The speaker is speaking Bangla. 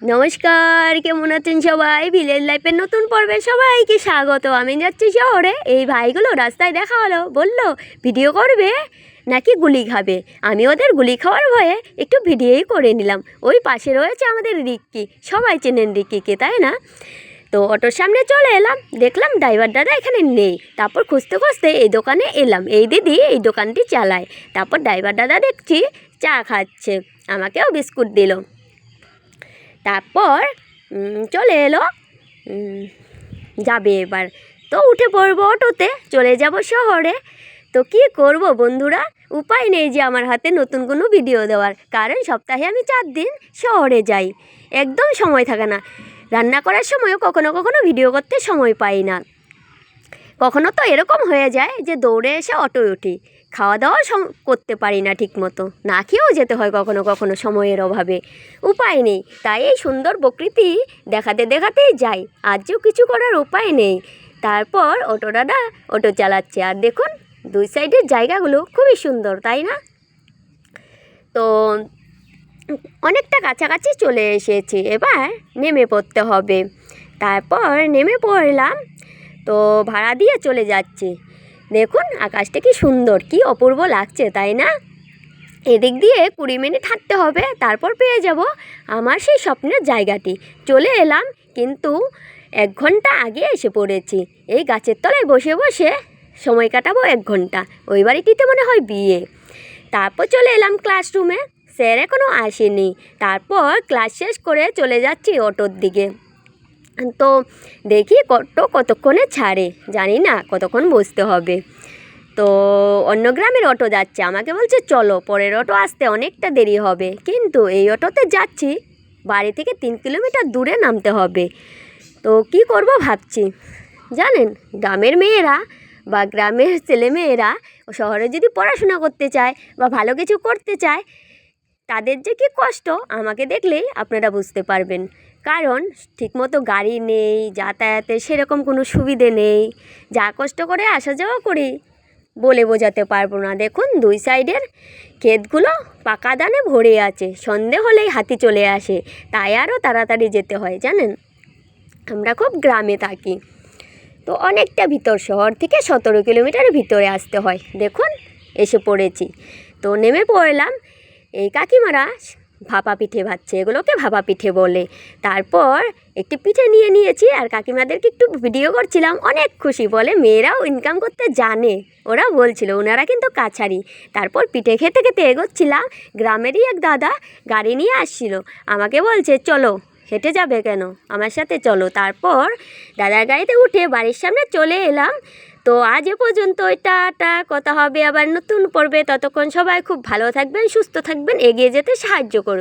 নমস্কার, কেমন আছেন সবাই? ভিলেজ লাইফের নতুন পর্বে সবাইকে স্বাগত। আমি যাচ্ছি শহরে। এই ভাইগুলো রাস্তায় দেখা হলো, বলল ভিডিও করবে নাকি গুলি খাবে। আমি ওদের গুলি খাওয়ার ভয়ে একটু ভিডিওই করে নিলাম। ওই পাশে রয়েছে আমাদের রিক্কি, সবাই চেনেন রিক্কিকে, তাই না? তো অটোর সামনে চলে এলাম, দেখলাম ড্রাইভার দাদা এখানে নেই। তারপর খুঁজতে খুঁজতে এই দোকানে এলাম। এই দিদি এই দোকানটি চালায়। তারপর ড্রাইভার দাদা দেখছি চা খাচ্ছে, আমাকেও বিস্কুট দিল। তারপর চলে এলো, যাবে এবার। তো উঠে পড়বো অটোতে, চলে যাব শহরে। তো কী করব বন্ধুরা, উপায় নেই যে আমার হাতে নতুন কোনো ভিডিও দেওয়ার, কারণ সপ্তাহে আমি 4 দিন শহরে যাই, একদম সময় থাকে না। রান্না করার সময়ও কখনো কখনো ভিডিও করতে সময় পাই না। কখনো তো এরকম হয়ে যায় যে দৌড়ে এসে অটোয় উঠি, খাওয়া দাওয়া করতে পারি না ঠিক মতো, না খেয়েও যেতে হয় কখনো কখনো সময়ের অভাবে। উপায় নেই, তাই এই সুন্দর প্রকৃতি দেখাতে দেখাতেই যাই, আজও কিছু করার উপায় নেই। তারপর অটো দাদা অটো চালাচ্ছে, আর দেখুন দুই সাইডের জায়গাগুলো খুবই সুন্দর, তাই না? তো অনেকটা কাছাকাছি চলে এসেছি, এবার নেমে পড়তে হবে। তারপর নেমে পড়লাম, তো ভাড়া দিয়ে চলে যাচ্ছে। দেখুন আকাশটা কি সুন্দর, কি অপূর্ব লাগছে, তাই না? এদিক দিয়ে 20 মিনিট হাঁটতে হবে, তারপর পেয়ে যাব আমার সেই স্বপ্নের জায়গাটি। চলে এলাম, কিন্তু 1 ঘন্টা আগে এসে পড়েছি। এই গাছের তলায় বসে বসে সময় কাটাবো 1 ঘন্টা। ওই বাড়িটিতে মনে হয় বিয়ে। তারপর চলে এলাম ক্লাসরুমে, স্যার এখনও আসেনি। তারপর ক্লাস শেষ করে চলে যাচ্ছি অটোর দিকে। তো দেখি কতক্ষণে ছাড়ে, জানি না কতক্ষণ বসতে হবে। তো অন্য গ্রামের অটো যাচ্ছে, আমাকে বলছে চলো, পরের অটো আসতে অনেকটা দেরি হবে। কিন্তু এই অটোতে যাচ্ছি, বাড়ি থেকে 3 কিলোমিটার দূরে নামতে হবে। তো কি করব ভাবছি, জানেন, গ্রামের মেয়েরা বা গ্রামের ছেলেমেয়েরা শহরে যদি পড়াশোনা করতে চায় বা ভালো কিছু করতে চায়, তাদের যে কী কষ্ট আমাকে দেখলেই আপনারা বুঝতে পারবেন। কারণ ঠিকমতো গাড়ি নেই, যাতায়াতের সেরকম কোনো সুবিধে নেই। যা কষ্ট করে আসা যাওয়া করি বলে বোঝাতে পারবো না। দেখুন দুই সাইডের ক্ষেতগুলো পাকা ধানে ভরে আছে, সন্ধে হলেই হাতি চলে আসে, তাই আরও তাড়াতাড়ি যেতে হয়। জানেন, আমরা খুব গ্রামে থাকি, তো অনেকটা ভিতর, শহর থেকে 17 কিলোমিটার ভিতরে আসতে হয়। দেখুন এসে পড়েছি, তো নেমে পড়লাম। এই কাকিমারা ভাপা পিঠে ভাজছে, এগুলোকে ভাপা পিঠে বলে। তারপর একটি পিঠে নিয়ে নিয়েছি, আর কাকিমাদেরকে একটু ভিডিও করছিলাম। অনেক খুশি, বলে মেয়েরাও ইনকাম করতে জানে, ওরা বলছিল, ওনারা কিন্তু কাছারি। তারপর পিঠে খেতে খেতে এগোচ্ছিলাম, গ্রামেরই এক দাদা গাড়ি নিয়ে আসছিল, আমাকে বলছে চলো, হেঁটে যাবে কেন, আমার সাথে চলো। তারপর দাদার গাড়িতে উঠে বাড়ির সামনে চলে এলাম। তো আজ এ পর্যন্ত, টাটা, কথা হবে আবার নতুন পর্বে। ততক্ষণ সবাই খুব ভালো থাকবেন, সুস্থ থাকবেন, এগিয়ে যেতে সাহায্য করবেন।